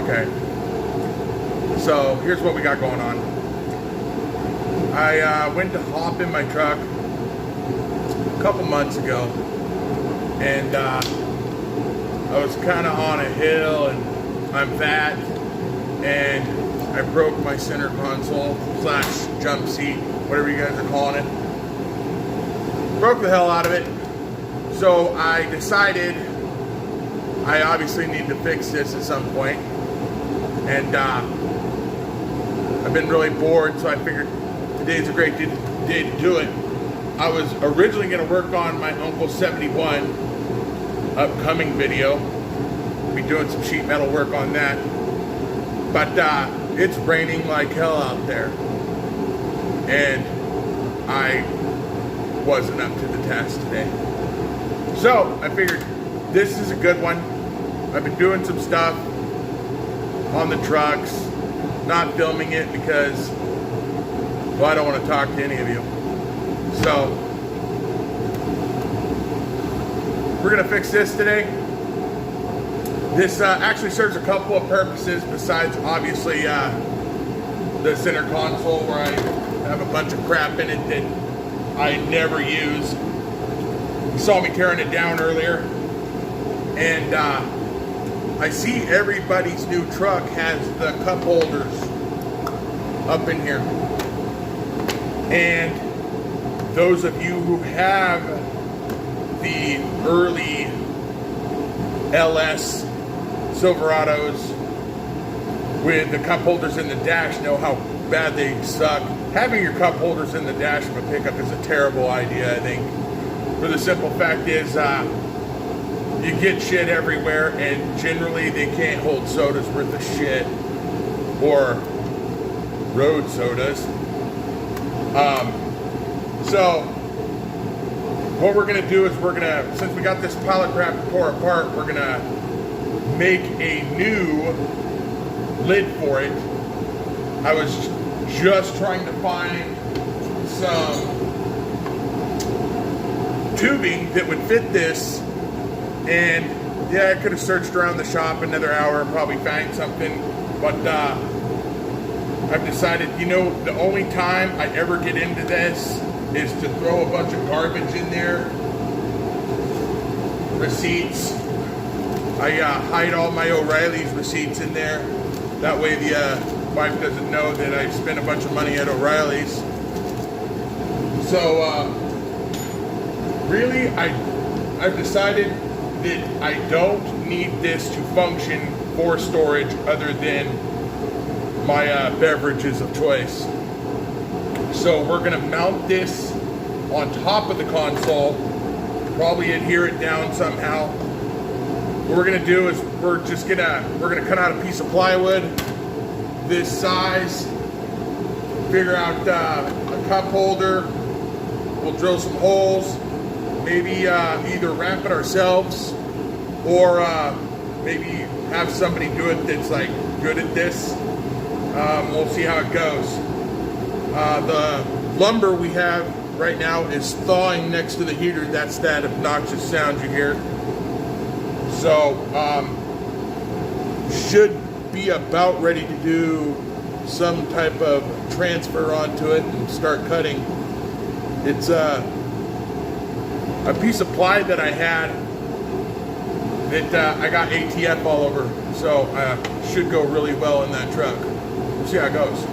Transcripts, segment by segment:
Okay. So here's what we got going on. I went to hop in my truck a couple months ago, and I was kind of on a hill, and I'm fat, and I broke my center console / jump seat, whatever you guys are calling it. Broke the hell out of it. So I decided I obviously need to fix this at some point, and I've been really bored, so I figured today's a great day to do it. I was originally going to work on my Uncle 71 upcoming video. Be doing some sheet metal work on that, but it's raining like hell out there, and I wasn't up to the task today. So I figured this is a good one. I've been doing some stuff on the trucks, not filming it because, well, I don't want to talk to any of you. So we're gonna fix this today. This actually serves a couple of purposes besides obviously the center console, where I have a bunch of crap in it that I never use. You saw me tearing it down earlier, and I see everybody's new truck has the cup holders up in here. And those of you who have the early LS Silverados with the cup holders in the dash know how bad they suck. Having your cup holders in the dash of a pickup is a terrible idea, I think. For the simple fact is, you get shit everywhere, and generally they can't hold sodas worth of shit, or road sodas. So what we're gonna do is since we got this pallet crap to pour apart, we're gonna make a new lid for it. I was just trying to find some tubing that would fit this, and yeah, I could have searched around the shop another hour and probably found something, but I've decided, the only time I ever get into this is to throw a bunch of garbage in there. Receipts. I hide all my O'Reilly's receipts in there. That way the wife doesn't know that I spent a bunch of money at O'Reilly's. So really, I've decided that I don't need this to function for storage other than my beverages of choice. So we're gonna mount this on top of the console, probably adhere it down somehow. What we're gonna do is we're gonna cut out a piece of plywood this size, figure out a cup holder. We'll drill some holes, maybe either wrap it ourselves or maybe have somebody do it that's like good at this. We'll see how it goes. The lumber we have right now is thawing next to the heater. That's that obnoxious sound you hear. So should be about ready to do some type of transfer onto it and start cutting. It's a piece of ply that I had that I got ATF all over, so should go really well in that truck. We'll see how it goes.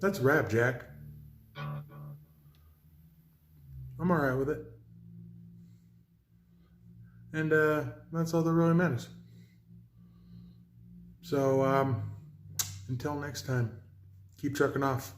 That's a wrap, Jack. I'm all right with it. And that's all that really matters. So until next time, keep trucking off.